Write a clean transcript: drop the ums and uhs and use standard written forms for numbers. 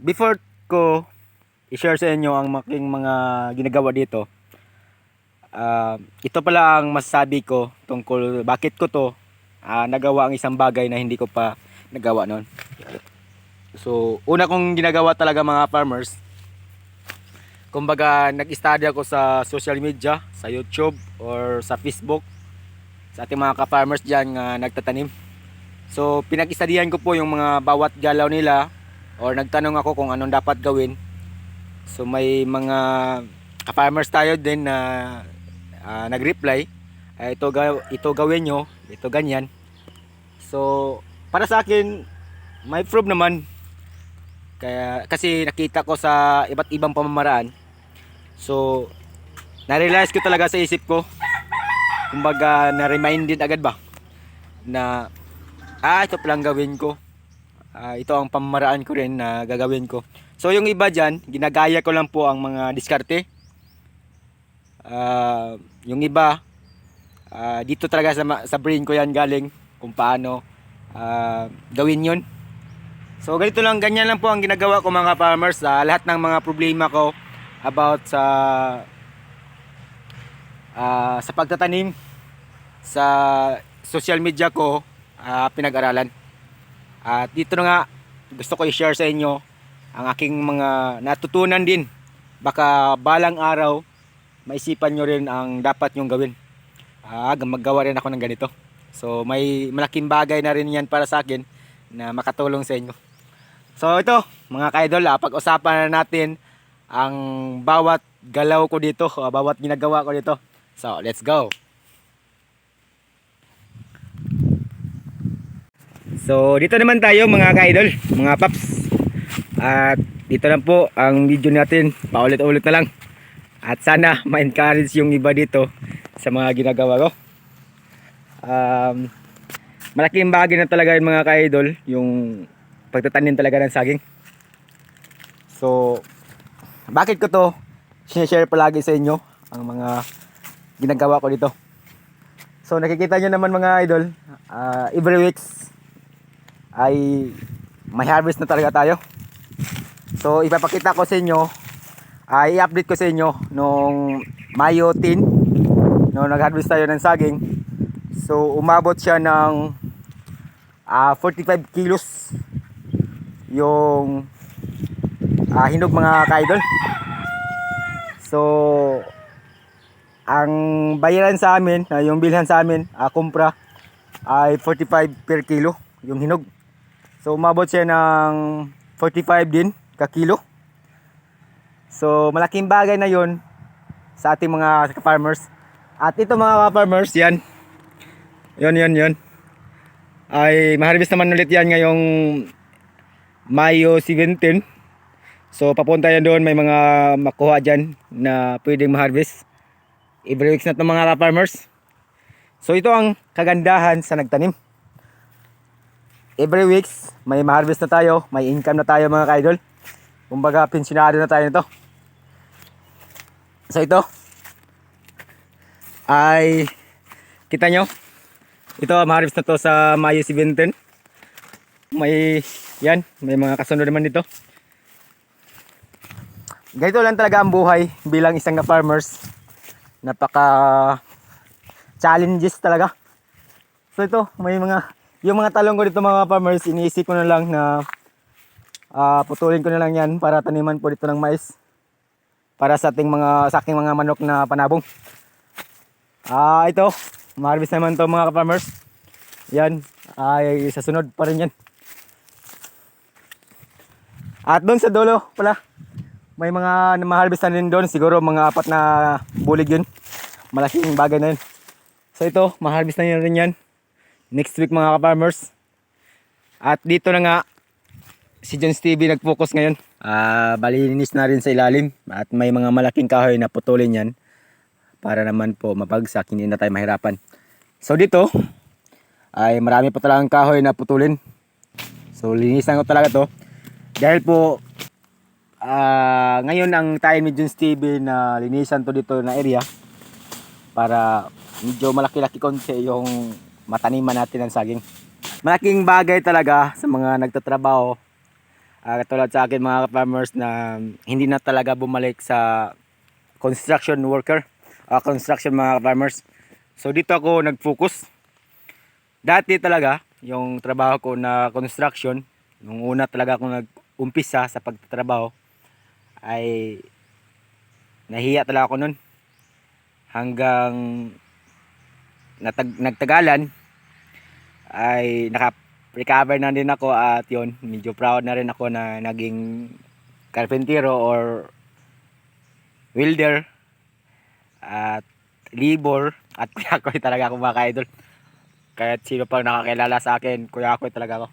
Before ko i-share sa inyo ang aking mga ginagawa dito, ito pala ang masasabi ko tungkol bakit ko to nagawa ang isang bagay na hindi ko pa nagawa noon. So, una kong ginagawa talaga mga farmers, kumbaga nag-study ako sa social media, sa YouTube or sa Facebook, sa ating mga ka-farmers dyan nga nagtatanim. So, pinag-studihan ko po yung mga bawat galaw nila or nagtanong ako kung anong dapat gawin. So, may mga ka-farmers tayo din na nag-reply, ito gawin nyo, ito ganyan. So, para sa akin, may proof naman. Kasi nakita ko sa iba't ibang pamamaraan. So, na-realize ko talaga sa isip ko, kumbaga na-reminded agad ba na ito palang gawin ko. Ito ang pamamaraan ko rin na gagawin ko. So yung iba dyan, ginagaya ko lang po ang mga diskarte. Yung iba, dito talaga sa brain ko yan galing kung paano gawin yun. So ganito lang, ganyan lang po ang ginagawa ko mga farmers. Lahat ng mga problema ko about sa pagtatanim sa social media ko, pinag-aralan. At dito na nga gusto ko i-share sa inyo ang aking mga natutunan din. Baka balang araw maisipan nyo rin ang dapat nyong gawin. Maggawa rin ako ng ganito. So may malaking bagay na rin yan para sa akin na makatulong sa inyo. So ito mga ka-idol, pag-usapan na natin ang bawat galaw ko dito, bawat ginagawa ko dito. So let's go. So dito naman tayo mga ka-idol, mga paps. At dito lang po ang video natin, paulit-ulit na lang. At sana ma-encourage yung iba dito sa mga ginagawa ko. Malaking bagay na talaga yung mga ka-idol, yung pagtatanim talaga ng saging. So bakit ko to sinishare palagi sa inyo ang mga ginagawa ko dito. So nakikita nyo naman mga idol, every weeks ay may harvest na talaga tayo. So ipapakita ko sa inyo, i-update ko sa inyo nung Mayo 10 nung nag-harvest tayo ng saging. So umabot siya ng 45 kilos yung hinog mga ka-idol. So ang bayaran sa amin, yung bilhan sa amin, kumpra ay 45 per kilo yung hinog. So umabot siya ng 45 din ka kilo. So malaking bagay na yon sa ating mga farmers. At ito mga farmers, yan. Yon. Ay ma-harvest naman ulit yan ngayong Mayo 17. So papunta yan doon, may mga makuha dyan na pwedeng ma-harvest every weeks na itong mga farmers. So ito ang kagandahan sa nagtanim. Every weeks may ma-harvest na tayo, may income na tayo mga ka-idol. Kumbaga pensionado na tayo nito. So ito ay kita nyo, ito ma-harvest na to sa Mayo 17. May mga kasunod naman dito. Ganito lang talaga ang buhay bilang isang na farmers. Napaka challenges talaga. So ito, yung mga talong ko dito mga farmers, iniisip ko na lang na putulin ko na lang yan para taniman po dito ng mais. Para sa aking mga manok na panabong. Ito, ma-harvest naman to mga farmers. Yan, ay sa sunod pa rin yan. At doon sa dulo pala, may mga ma-harvest na rin doon. Siguro mga 4 na bulig yun. Malaking bagay na yun. So ito, ma-harvest na rin yan next week mga ka-farmers. At dito na nga si John Stevie nag-focus ngayon. Balinis na rin sa ilalim. At may mga malaking kahoy na putulin yan para naman po mapagsak, hindi na tayo mahirapan. So dito ay marami pa talagang kahoy na putulin. So linisan ko talaga to. Dahil po ngayon ang time ni John Stevie na linisan to dito na area para medyo malaki-laki konti yung mataniman natin ng saging. Malaking bagay talaga sa mga nagtatrabaho Katulad sa akin mga farmers na hindi na talaga bumalik sa construction worker, construction mga farmers. So dito ako nag-focus. Dati talaga, yung trabaho ko na construction, nung una talaga ako nag-umpisa sa pagtatrabaho, ay nahiya talaga ako nun. Hanggang nagtagalan, ay naka-recover na din ako at yun, medyo proud na rin ako na naging karpentero or welder at labor at kuya ko talaga ako mga ka-idol. Kahit sino pang nakakilala sa akin, kuya ko talaga ako.